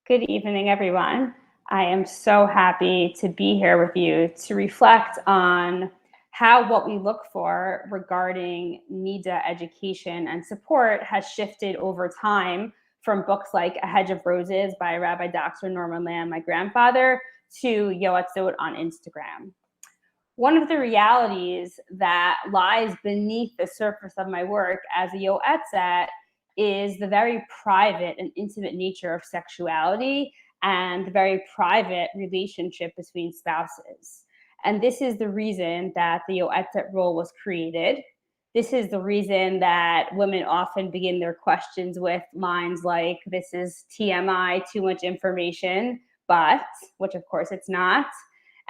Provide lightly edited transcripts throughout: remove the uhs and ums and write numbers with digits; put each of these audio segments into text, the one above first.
Good evening, everyone. I am so happy to be here with you to reflect on how what we look for regarding Niddah education and support has shifted over time from books like A Hedge of Roses by Rabbi Dr. Norman Lamb, my grandfather, to Yoatzot on Instagram. One of the realities that lies beneath the surface of my work as a Yoatzot is the very private and intimate nature of sexuality and the very private relationship between spouses. And this is the reason that the Yoatzot role was created. This is the reason that women often begin their questions with lines like, "This is TMI, too much information, but," which of course it's not.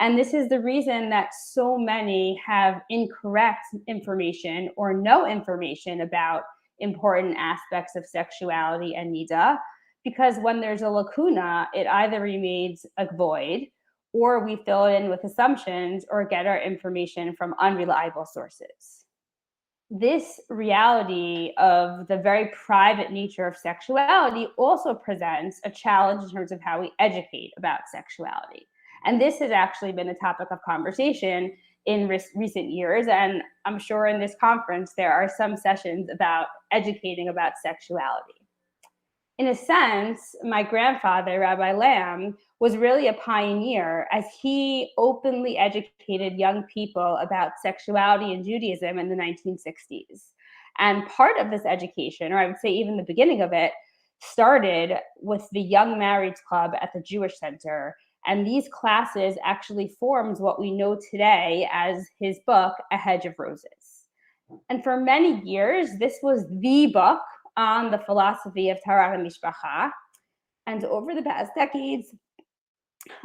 And this is the reason that so many have incorrect information or no information about important aspects of sexuality and niddah, because when there's a lacuna, it either remains a void or we fill it in with assumptions or get our information from unreliable sources. This reality of the very private nature of sexuality also presents a challenge in terms of how we educate about sexuality. And this has actually been a topic of conversation in recent years. And I'm sure in this conference, there are some sessions about educating about sexuality. In a sense, my grandfather, Rabbi Lamb, was really a pioneer as he openly educated young people about sexuality in Judaism in the 1960s. And part of this education, or I would say even the beginning of it, started with the Young Marrieds Club at the Jewish Center. And these classes actually formed what we know today as his book, A Hedge of Roses. And for many years, this was the book on the philosophy of Taharat HaMishpacha. And over the past decades,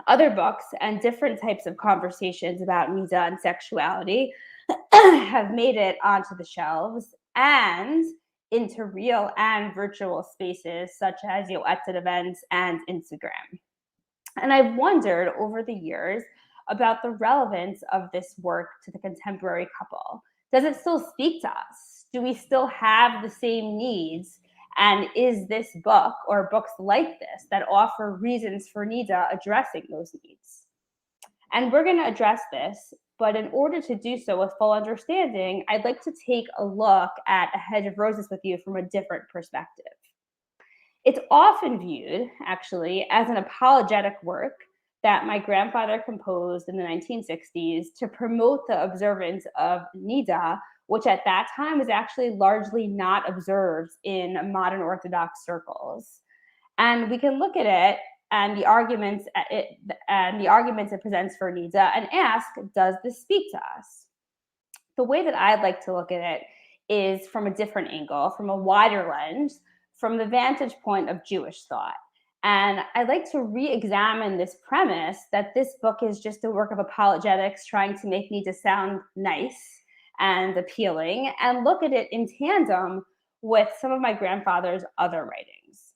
other books and different types of conversations about niddah and sexuality have made it onto the shelves and into real and virtual spaces such as Yoatzot events and Instagram. And I've wondered over the years about the relevance of this work to the contemporary couple. Does it still speak to us? Do we still have the same needs? And is this book or books like this that offer reasons for niddah addressing those needs? And we're going to address this, but in order to do so with full understanding, I'd like to take a look at A Hedge of Roses with you from a different perspective. It's often viewed, actually, as an apologetic work that my grandfather composed in the 1960s to promote the observance of Niddah, which at that time was actually largely not observed in modern Orthodox circles. And we can look at it and the arguments it presents for Niddah and ask, does this speak to us? The way that I'd like to look at it is from a different angle, from a wider lens, from the vantage point of Jewish thought. And I'd like to re-examine this premise that this book is just a work of apologetics trying to make Niddah sound nice and appealing, and look at it in tandem with some of my grandfather's other writings.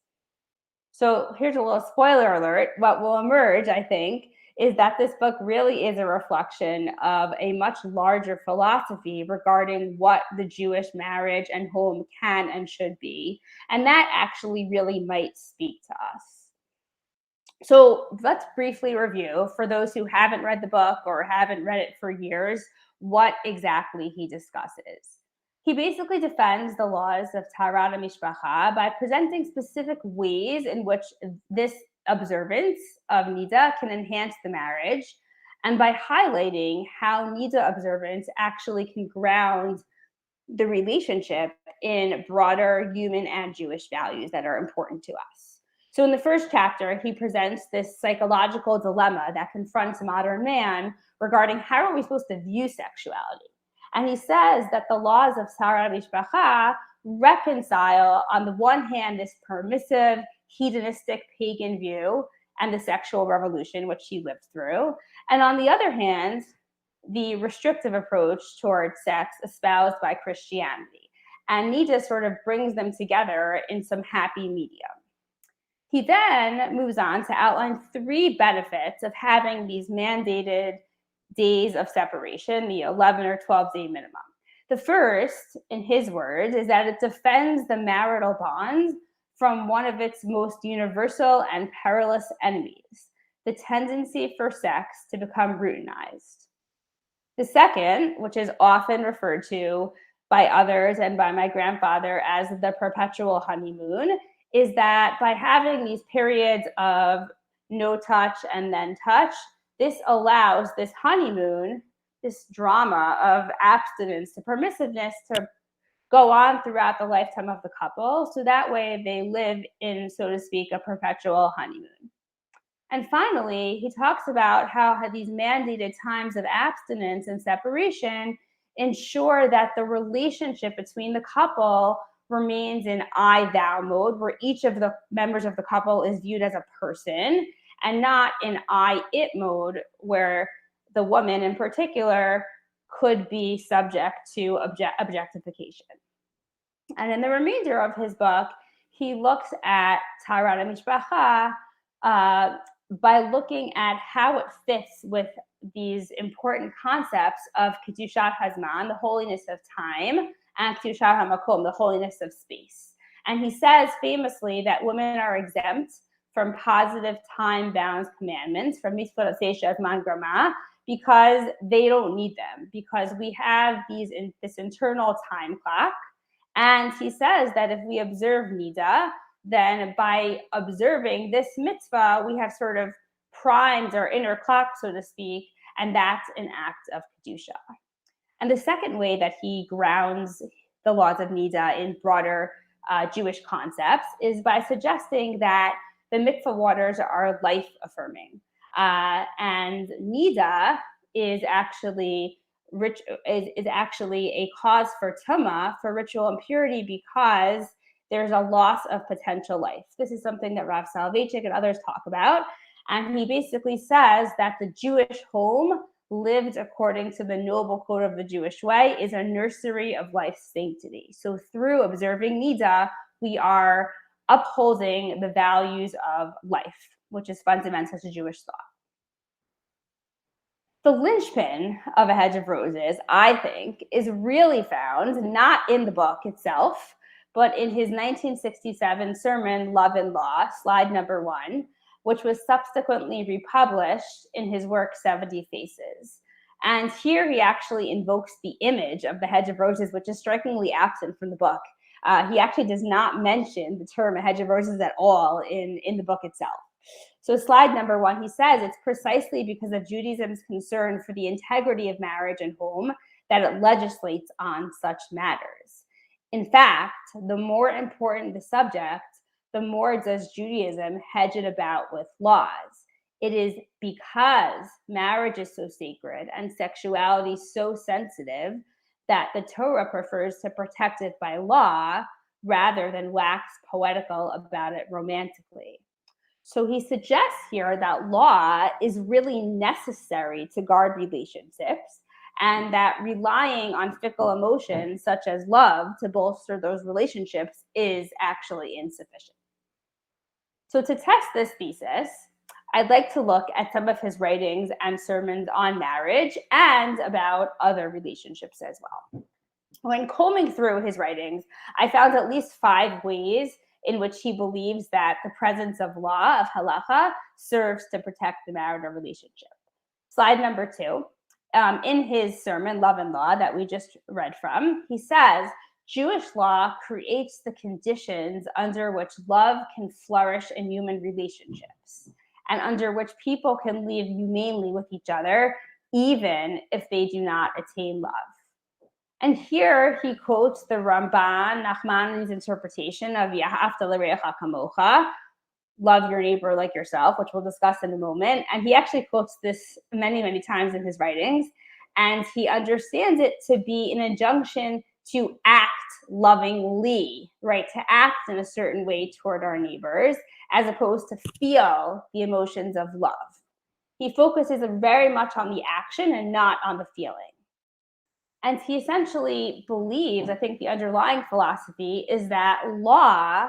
So here's a little spoiler alert. What will emerge, I think, is that this book really is a reflection of a much larger philosophy regarding what the Jewish marriage and home can and should be. And that actually really might speak to us. So let's briefly review, for those who haven't read the book or haven't read it for years, what exactly he discusses. He basically defends the laws of Taharat HaMishpacha by presenting specific ways in which this observance of niddah can enhance the marriage, and by highlighting how niddah observance actually can ground the relationship in broader human and Jewish values that are important to us. So in the first chapter, he presents this psychological dilemma that confronts modern man regarding how are we supposed to view sexuality. And he says that the laws of Taharat HaMishpacha reconcile, on the one hand, this permissive, hedonistic pagan view and the sexual revolution which he lived through, and on the other hand, the restrictive approach towards sex espoused by Christianity. And Niddah sort of brings them together in some happy medium. He then moves on to outline 3 benefits of having these mandated days of separation, the 11 or 12-day minimum. The first, in his words, is that it defends the marital bond from one of its most universal and perilous enemies, the tendency for sex to become routinized. The second, which is often referred to by others and by my grandfather as the perpetual honeymoon, is that by having these periods of no touch and then touch, this allows this honeymoon, this drama of abstinence to permissiveness to go on throughout the lifetime of the couple. So that way they live in, so to speak, a perpetual honeymoon. And finally, he talks about how these mandated times of abstinence and separation ensure that the relationship between the couple remains in I thou mode, where each of the members of the couple is viewed as a person, and not in I it mode, where the woman in particular could be subject to objectification. And in the remainder of his book, he looks at Taharat HaMishpacha by looking at how it fits with these important concepts of Kedushat Hazman, the holiness of time, and Kedushat HaMakom, the holiness of space. And he says famously that women are exempt from positive time-bound commandments, from Mitzvot Aseh Hazman Grama, because they don't need them, because we have this internal time clock. And he says that if we observe Niddah, then by observing this mitzvah, we have sort of primed our inner clock, so to speak, and that's an act of Kedusha. And the second way that he grounds the laws of Niddah in broader Jewish concepts is by suggesting that the mikvah waters are life-affirming. And Niddah is actually a cause for tuma, for ritual impurity, because there's a loss of potential life. This is something that Rav Soloveitchik and others talk about. And he basically says that the Jewish home, lived according to the noble code of the Jewish way, is a nursery of life's sanctity. So through observing Niddah, we are upholding the values of life, which is fundamental to Jewish thought. The linchpin of A Hedge of Roses, I think, is really found not in the book itself, but in his 1967 sermon, Love and Law, slide number 1, which was subsequently republished in his work, 70 Faces. And here he actually invokes the image of the Hedge of Roses, which is strikingly absent from the book. He actually does not mention the term A Hedge of Roses at all in the book itself. So slide number 1, he says, it's precisely because of Judaism's concern for the integrity of marriage and home that it legislates on such matters. In fact, the more important the subject, the more does Judaism hedge it about with laws. It is because marriage is so sacred and sexuality so sensitive that the Torah prefers to protect it by law rather than wax poetical about it romantically. So he suggests here that law is really necessary to guard relationships, and that relying on fickle emotions such as love to bolster those relationships is actually insufficient. So to test this thesis, I'd like to look at some of his writings and sermons on marriage and about other relationships as well. When combing through his writings, I found at least 5 ways in which he believes that the presence of law, of halacha, serves to protect the marital relationship. Slide number 2. In his sermon, Love and Law, that we just read from, he says, Jewish law creates the conditions under which love can flourish in human relationships, and under which people can live humanely with each other, even if they do not attain love. And here he quotes the Ramban Nachmani's interpretation of V'ahavta l'reacha kamocha, love your neighbor like yourself, which we'll discuss in a moment. And he actually quotes this many, many times in his writings. And he understands it to be an injunction to act lovingly, right? To act in a certain way toward our neighbors, as opposed to feel the emotions of love. He focuses very much on the action and not on the feeling. And he essentially believes, I think the underlying philosophy is that law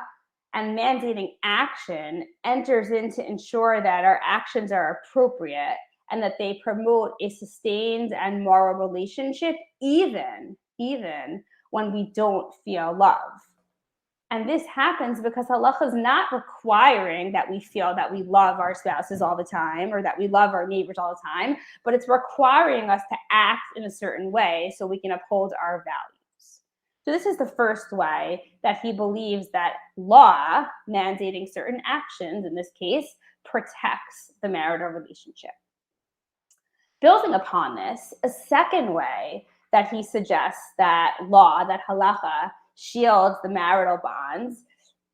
and mandating action enters in to ensure that our actions are appropriate and that they promote a sustained and moral relationship, even when we don't feel love. And this happens because halacha is not requiring that we feel that we love our spouses all the time or that we love our neighbors all the time, but it's requiring us to act in a certain way so we can uphold our values. So this is the first way that he believes that law mandating certain actions, in this case, protects the marital relationship. Building upon this, a second way that he suggests that law, that halacha, shields the marital bonds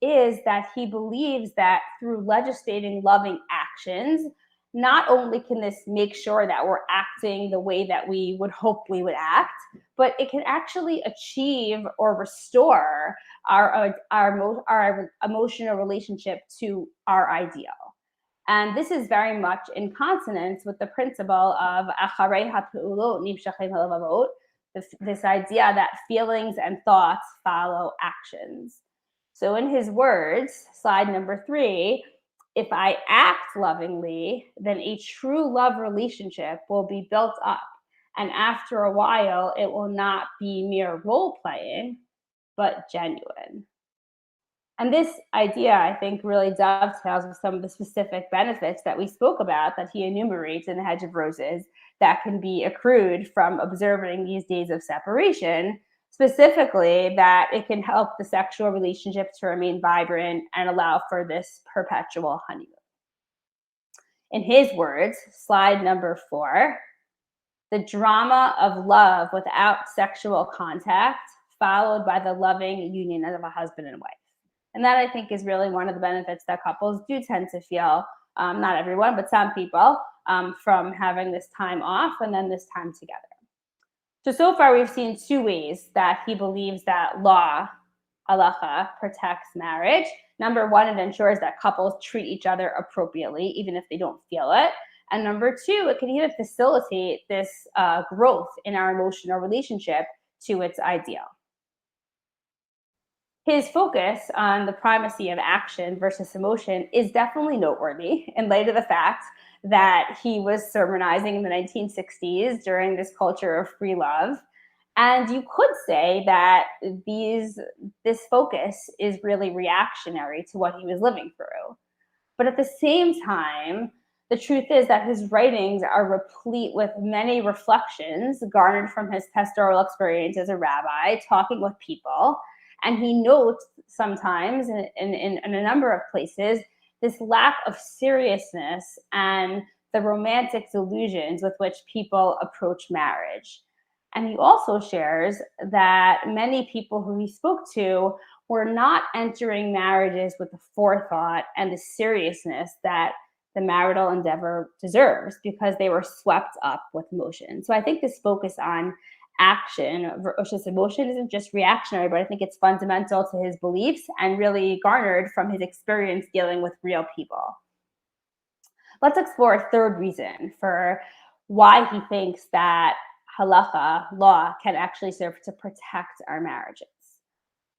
is that he believes that through legislating loving actions, not only can this make sure that we're acting the way that we would hope we would act, but it can actually achieve or restore our emotional relationship to our ideal. And this is very much in consonance with the principle of acharei ha'pe'ulot nimshachim halavavot, this idea that feelings and thoughts follow actions. So in his words, slide number 3, if I act lovingly, then a true love relationship will be built up. And after a while, it will not be mere role playing, but genuine. And this idea, I think, really dovetails with some of the specific benefits that we spoke about that he enumerates in the Hedge of Roses that can be accrued from observing these days of separation, specifically that it can help the sexual relationship to remain vibrant and allow for this perpetual honeymoon. In his words, slide number 4, the drama of love without sexual contact, followed by the loving union of a husband and wife. And that, I think, is really one of the benefits that couples do tend to feel, not everyone, but some people, from having this time off and then this time together. So far, we've seen 2 ways that he believes that law, halacha, protects marriage. Number 1, it ensures that couples treat each other appropriately, even if they don't feel it. And number 2, it can even facilitate this growth in our emotional relationship to its ideal. His focus on the primacy of action versus emotion is definitely noteworthy in light of the fact that he was sermonizing in the 1960s during this culture of free love. And you could say that this focus is really reactionary to what he was living through. But at the same time, the truth is that his writings are replete with many reflections garnered from his pastoral experience as a rabbi, talking with people. And he notes sometimes in a number of places this lack of seriousness and the romantic delusions with which people approach marriage. And he also shares that many people who he spoke to were not entering marriages with the forethought and the seriousness that the marital endeavor deserves because they were swept up with emotion. So I think this focus on action versus emotion isn't just reactionary, but I think it's fundamental to his beliefs and really garnered from his experience dealing with real people. Let's explore a third reason for why he thinks that halacha, law, can actually serve to protect our marriages.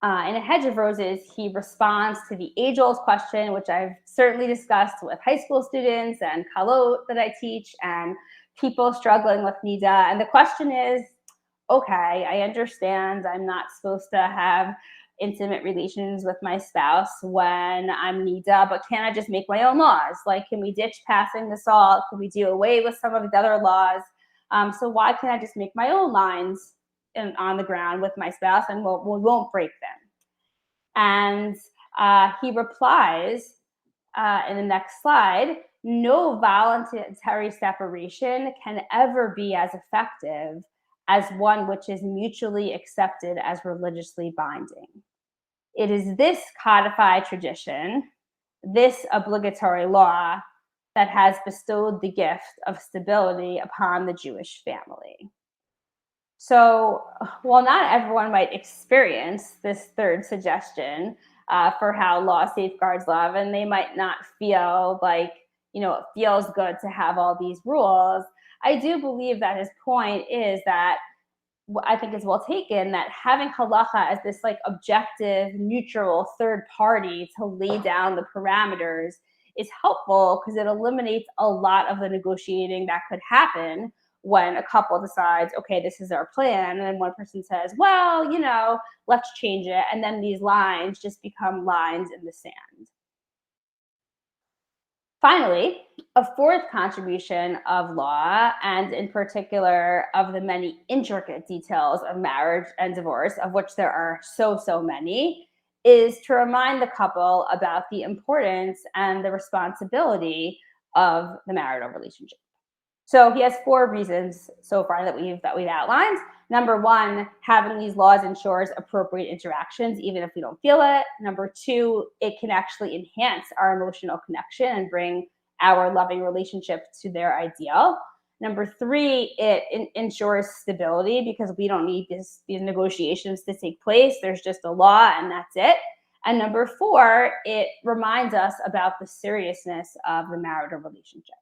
In A Hedge of Roses, he responds to the age-old question, which I've certainly discussed with high school students and kalot that I teach and people struggling with Niddah. And the question is, okay, I understand I'm not supposed to have intimate relations with my spouse when I'm Niddah, but can I just make my own laws? Like, can we ditch passing the salt? Can we do away with some of the other laws? So why can't I just make my own lines on the ground with my spouse and we won't break them? And he replies in the next slide, no voluntary separation can ever be as effective as one which is mutually accepted as religiously binding. It is this codified tradition, this obligatory law, that has bestowed the gift of stability upon the Jewish family. So while not everyone might experience this third suggestion for how law safeguards love, and they might not feel like, it feels good to have all these rules, I do believe that his point is that I think is well taken, that having halacha as this like objective, neutral third party to lay down the parameters is helpful because it eliminates a lot of the negotiating that could happen when a couple decides, okay, this is our plan, and then one person says, well, let's change it, and then these lines just become lines in the sand. Finally, a fourth contribution of law, and in particular of the many intricate details of marriage and divorce, of which there are so many, is to remind the couple about the importance and the responsibility of the marital relationship. So he has four reasons so far that we've outlined. Number one, having these laws ensures appropriate interactions, even if we don't feel it. Number two, it can actually enhance our emotional connection and bring our loving relationship to their ideal. Number three, it ensures stability because we don't need these negotiations to take place. There's just a law and that's it. And number four, it reminds us about the seriousness of the marital relationship.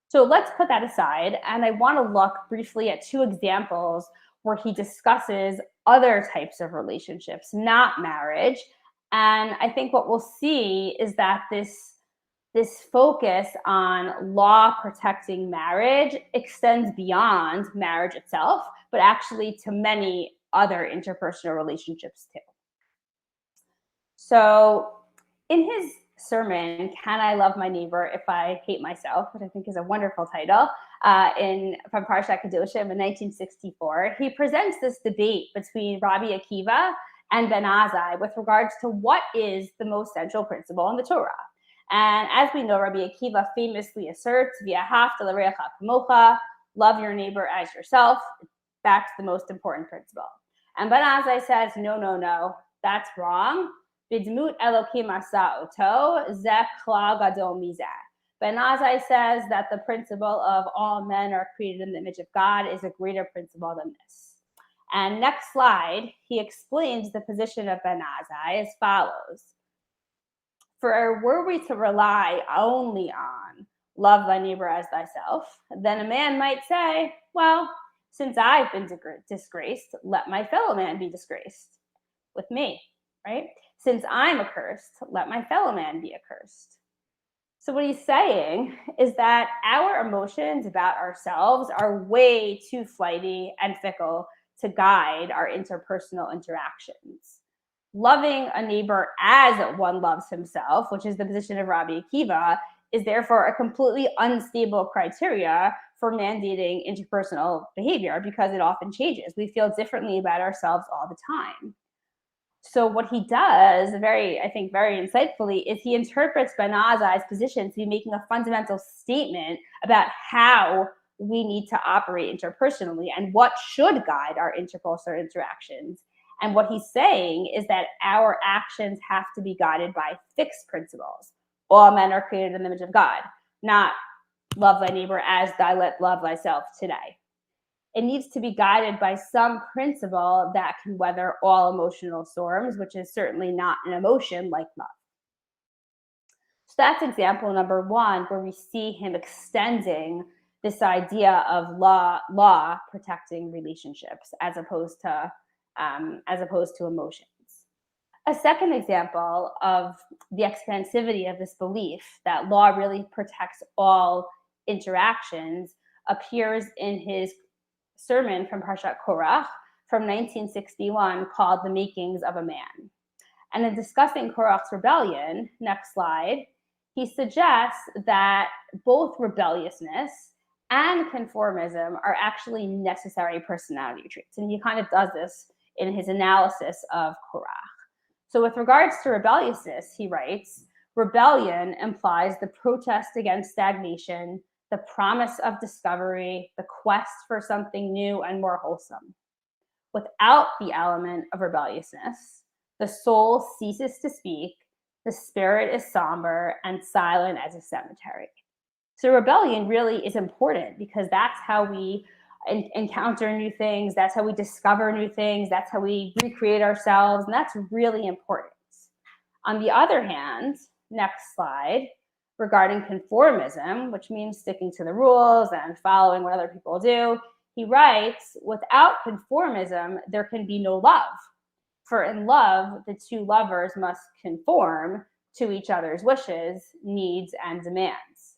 So let's put that aside. And I want to look briefly at two examples where he discusses other types of relationships, not marriage. And I think what we'll see is that this focus on law protecting marriage extends beyond marriage itself, but actually to many other interpersonal relationships too. So in his sermon, Can I Love My Neighbor If I Hate Myself, which I think is a wonderful title, from Parshat Kedoshim in 1964, he presents this debate between Rabbi Akiva and Ben Azai with regards to what is the most central principle in the Torah. And as we know, Rabbi Akiva famously asserts, V'ahavta l'reacha kamocha, love your neighbor as yourself. That's the most important principle. And Ben Azai says, no, that's wrong. Bidmut Elokim asa oto, zeh klal gadol mizeh. Ben Azai says that the principle of all men are created in the image of God is a greater principle than this. And next slide, he explains the position of Ben Azai as follows. For were we to rely only on love thy neighbor as thyself, then a man might say, well, since I've been disgraced, let my fellow man be disgraced with me, right? Since I'm accursed, let my fellow man be accursed. So what he's saying is that our emotions about ourselves are way too flighty and fickle to guide our interpersonal interactions. Loving a neighbor as one loves himself, which is the position of Rabbi Akiva, is therefore a completely unstable criteria for mandating interpersonal behavior because it often changes. We feel differently about ourselves all the time. So what he does, very insightfully, is he interprets Ben Azai's position to be making a fundamental statement about how we need to operate interpersonally and what should guide our interpersonal interactions. And what he's saying is that our actions have to be guided by fixed principles. All men are created in the image of God, not love thy neighbor as thy love thyself today. It needs to be guided by some principle that can weather all emotional storms, which is certainly not an emotion like love. So that's example number one, where we see him extending this idea of law protecting relationships as opposed to emotions. A second example of the expansivity of this belief that law really protects all interactions appears in his sermon from Parshat Korach from 1961 called The Makings of a Man. And in discussing Korach's rebellion, next slide, he suggests that both rebelliousness and conformism are actually necessary personality traits. And he kind of does this in his analysis of Korach. So with regards to rebelliousness, he writes, rebellion implies the protest against stagnation, the promise of discovery, the quest for something new and more wholesome. Without the element of rebelliousness, the soul ceases to speak, the spirit is somber and silent as a cemetery. So rebellion really is important because that's how we encounter new things, that's how we discover new things, that's how we recreate ourselves, and that's really important. On the other hand, next slide, regarding conformism, which means sticking to the rules and following what other people do, he writes, without conformism, there can be no love. For in love, the two lovers must conform to each other's wishes, needs, and demands.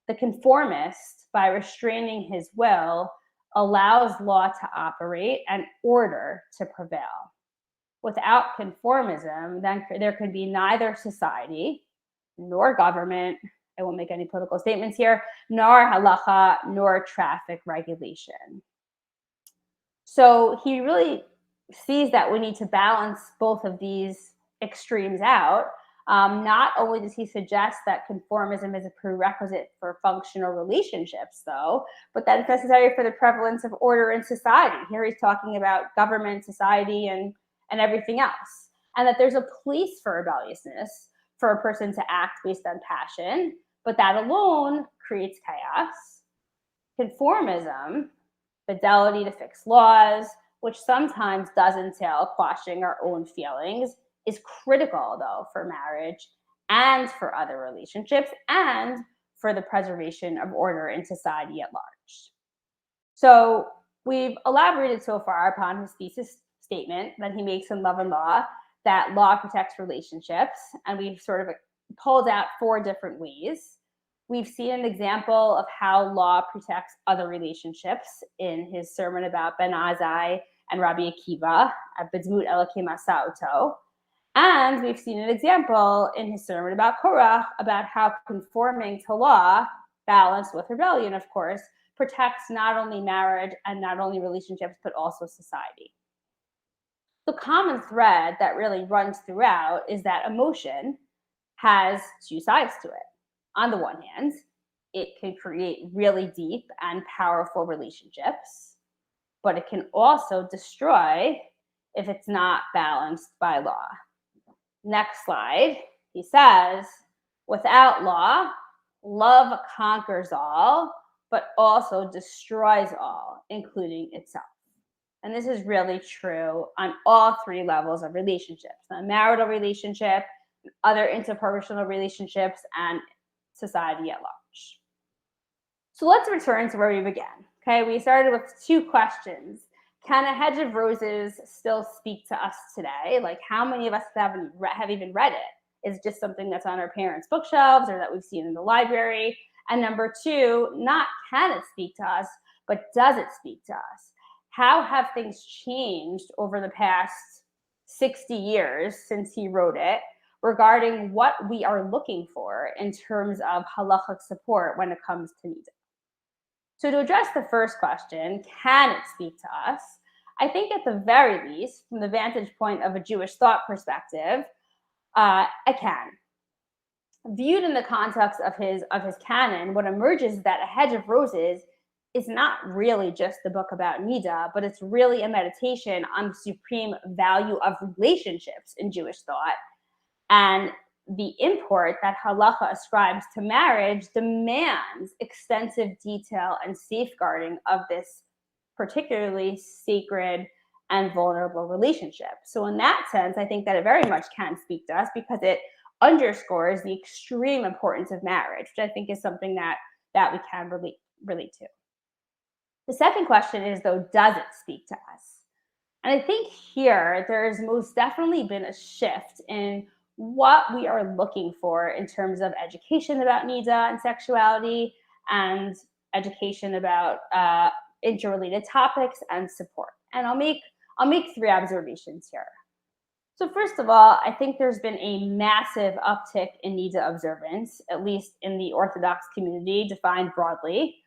The conformist by restraining his will, allows law to operate and order to prevail. Without conformism, then there could be neither society nor government. I won't make any political statements here, nor halacha, nor traffic regulation. So he really sees that we need to balance both of these extremes out. Not only does he suggest that conformism is a prerequisite for functional relationships, though, but that it's necessary for the prevalence of order in society. Here he's talking about government, society, and everything else. And that there's a place for rebelliousness, for a person to act based on passion, but that alone creates chaos. Conformism, fidelity to fixed laws, which sometimes does entail quashing our own feelings, is critical, though, for marriage and for other relationships and for the preservation of order in society at large. So we've elaborated so far upon his thesis statement that he makes in Love and Law, that law protects relationships, and we've sort of pulled out 4 different ways. We've seen an example of how law protects other relationships in his sermon about Ben Azai and Rabbi Akiva at B'dmut Elokim Asa'uto. And we've seen an example in his sermon about Korach about how conforming to law, balanced with rebellion, of course, protects not only marriage and not only relationships, but also society. The common thread that really runs throughout is that emotion has 2 sides to it. On the one hand, it can create really deep and powerful relationships, but it can also destroy if it's not balanced by law. Next slide, he says, without law, love conquers all, but also destroys all, including itself. And this is really true on all 3 levels of relationships: the marital relationship, other interpersonal relationships, and society at large. So let's return to where we began. Okay, we started with 2 questions. Can A Hedge of Roses still speak to us today? Like, how many of us have even read it? Is it just something that's on our parents' bookshelves or that we've seen in the library? And number 2, not can it speak to us, but does it speak to us? How have things changed over the past 60 years since he wrote it regarding what we are looking for in terms of halachic support when it comes to Niddah? So to address the first question, can it speak to us? I think at the very least, from the vantage point of a Jewish thought perspective, it can. Viewed in the context of his canon, what emerges is that A Hedge of Roses is not really just the book about Niddah, but it's really a meditation on the supreme value of relationships in Jewish thought. And the import that halacha ascribes to marriage demands extensive detail and safeguarding of this particularly sacred and vulnerable relationship. So in that sense, I think that it very much can speak to us because it underscores the extreme importance of marriage, which I think is something that we can relate to. The second question is, though, does it speak to us? And I think here there's most definitely been a shift in what we are looking for in terms of education about Niddah and sexuality, and education about interrelated topics and support. And I'll make 3 observations here. So first of all, I think there's been a massive uptick in Niddah observance, at least in the Orthodox community, defined broadly.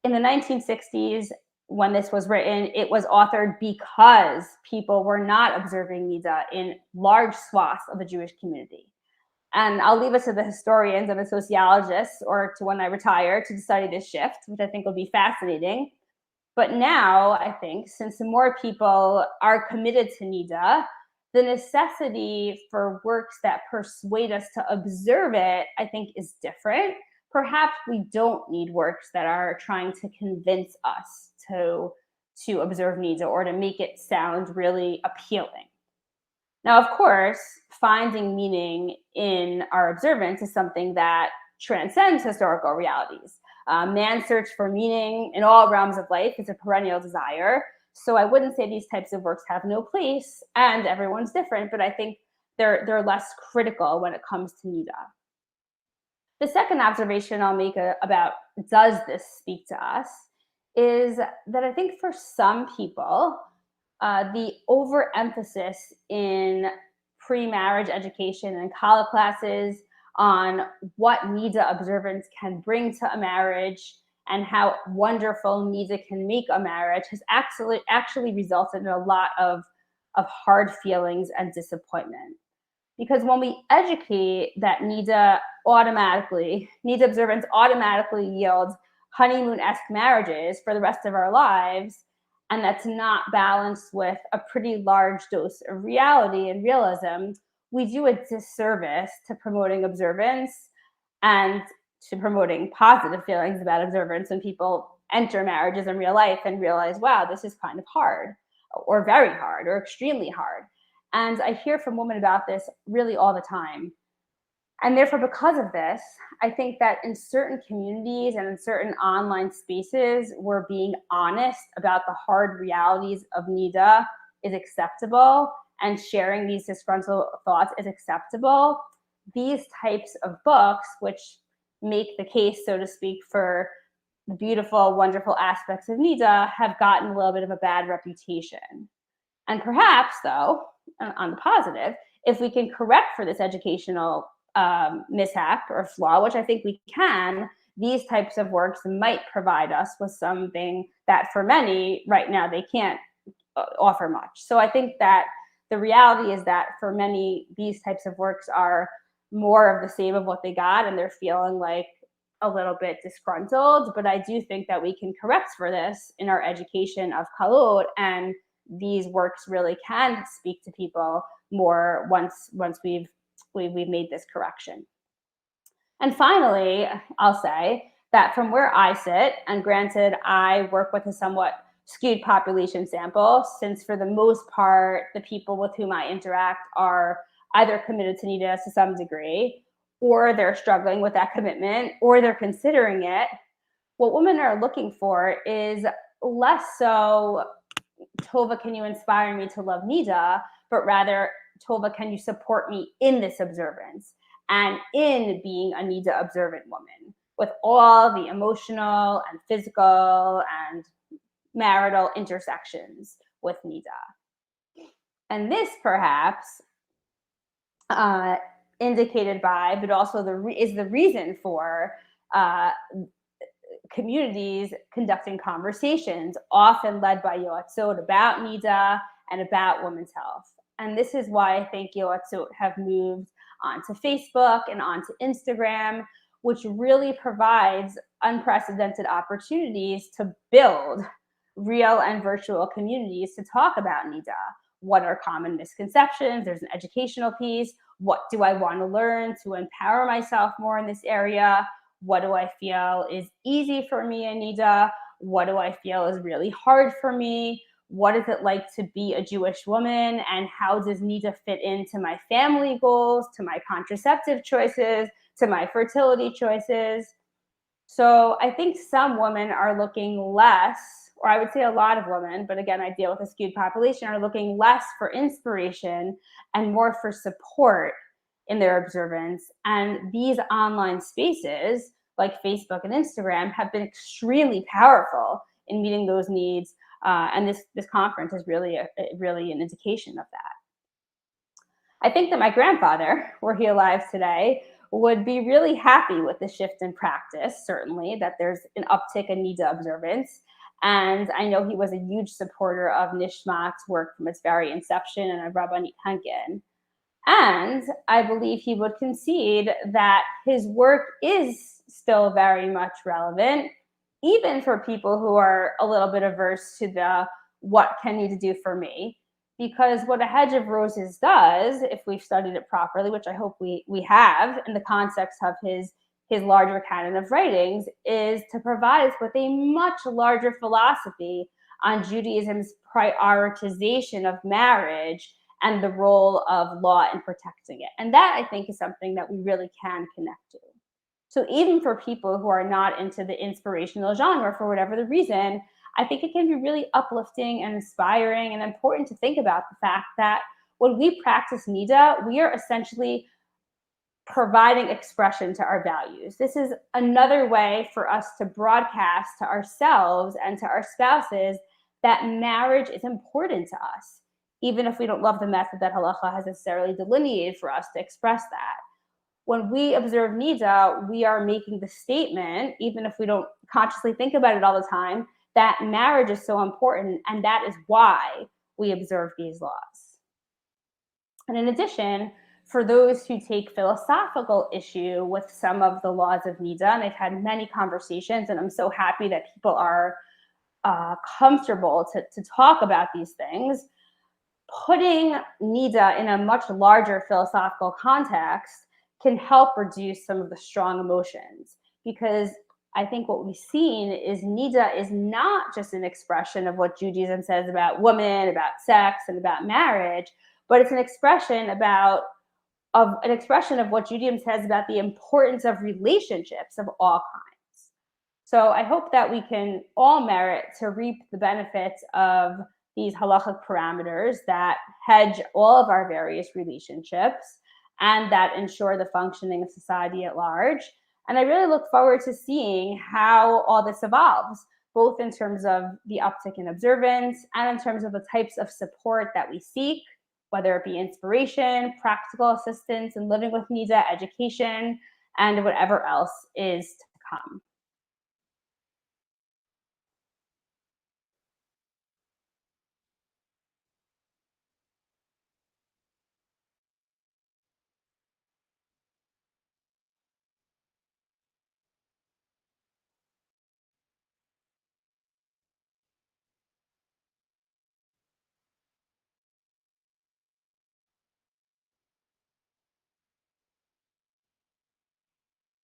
In the 1960s, when this was written, it was authored because people were not observing Niddah in large swaths of the Jewish community. And I'll leave it to the historians and the sociologists, or to when I retire, to study this shift, which I think will be fascinating. But now, I think, since more people are committed to Niddah, the necessity for works that persuade us to observe it, I think, is different. Perhaps we don't need works that are trying to convince us to observe Niddah or to make it sound really appealing. Now, of course, finding meaning in our observance is something that transcends historical realities. Man's search for meaning in all realms of life is a perennial desire. So I wouldn't say these types of works have no place, and everyone's different, but I think they're less critical when it comes to Niddah. The second observation I'll make about does this speak to us is that I think for some people, the overemphasis in pre-marriage education and college classes on what Niddah observance can bring to a marriage and how wonderful Niddah can make a marriage has actually resulted in a lot of hard feelings and disappointment. Because when we educate that Niddah observance automatically yields honeymoon-esque marriages for the rest of our lives, and that's not balanced with a pretty large dose of reality and realism, we do a disservice to promoting observance and to promoting positive feelings about observance when people enter marriages in real life and realize, wow, this is kind of hard, or very hard, or extremely hard. And I hear from women about this really all the time. And therefore, because of this, I think that in certain communities and in certain online spaces, where being honest about the hard realities of Niddah is acceptable and sharing these disgruntled thoughts is acceptable. These types of books, which make the case, so to speak, for the beautiful, wonderful aspects of Niddah, have gotten a little bit of a bad reputation. And perhaps, though, on the positive, if we can correct for this educational mishap or flaw, which I think we can, these types of works might provide us with something that for many right now they can't offer much. So I think that the reality is that for many, these types of works are more of the same of what they got, and they're feeling like a little bit disgruntled. But I do think that we can correct for this in our education of Kalot, and these works really can speak to people more once we've made this correction. And finally, I'll say that from where I sit, and granted, I work with a somewhat skewed population sample, since for the most part, the people with whom I interact are either committed to Niddah to some degree, or they're struggling with that commitment, or they're considering it. What women are looking for is less so, Tova, can you inspire me to love Niddah, but rather, Tova, can you support me in this observance and in being a Niddah observant woman with all the emotional and physical and marital intersections with Niddah? And this perhaps indicated by, but also is the reason for communities conducting conversations, often led by Yoatzot, about Niddah and about women's health. And this is why I think Yoatzot have moved onto Facebook and onto Instagram, which really provides unprecedented opportunities to build real and virtual communities to talk about Niddah. What are common misconceptions? There's an educational piece. What do I want to learn to empower myself more in this area? What do I feel is easy for me in Niddah? What do I feel is really hard for me? What is it like to be a Jewish woman? And how does Niddah fit into my family goals, to my contraceptive choices, to my fertility choices? So I think some women are looking less, or I would say a lot of women, but again, I deal with a skewed population, are looking less for inspiration and more for support in their observance. And these online spaces like Facebook and Instagram have been extremely powerful in meeting those needs. And this conference is really an indication of that. I think that my grandfather, were he alive today, would be really happy with the shift in practice, certainly, that there's an uptick in Niddah observance. And I know he was a huge supporter of Nishmat's work from its very inception and of Rabbanit Henkin. And I believe he would concede that his work is still very much relevant, even for people who are a little bit averse to the what can Niddah do for me. Because what a hedge of roses does, if we've studied it properly, which I hope we have in the context of his larger canon of writings, is to provide us with a much larger philosophy on Judaism's prioritization of marriage and the role of law in protecting it. And that, I think, is something that we really can connect to. So even for people who are not into the inspirational genre for whatever the reason, I think it can be really uplifting and inspiring and important to think about the fact that when we practice Niddah, we are essentially providing expression to our values. This is another way for us to broadcast to ourselves and to our spouses that marriage is important to us, even if we don't love the method that halacha has necessarily delineated for us to express that. When we observe Niddah, we are making the statement, even if we don't consciously think about it all the time, that marriage is so important, and that is why we observe these laws. And in addition, for those who take philosophical issue with some of the laws of Niddah, and I've had many conversations, and I'm so happy that people are comfortable to talk about these things, putting Niddah in a much larger philosophical context can help reduce some of the strong emotions. Because I think what we've seen is Niddah is not just an expression of what Judaism says about women, about sex, and about marriage, but it's an expression of what Judaism says about the importance of relationships of all kinds. So I hope that we can all merit to reap the benefits of these halachic parameters that hedge all of our various relationships and that ensure the functioning of society at large. And I really look forward to seeing how all this evolves, both in terms of the uptick in observance and in terms of the types of support that we seek, whether it be inspiration, practical assistance in living with Niddah, education, and whatever else is to come.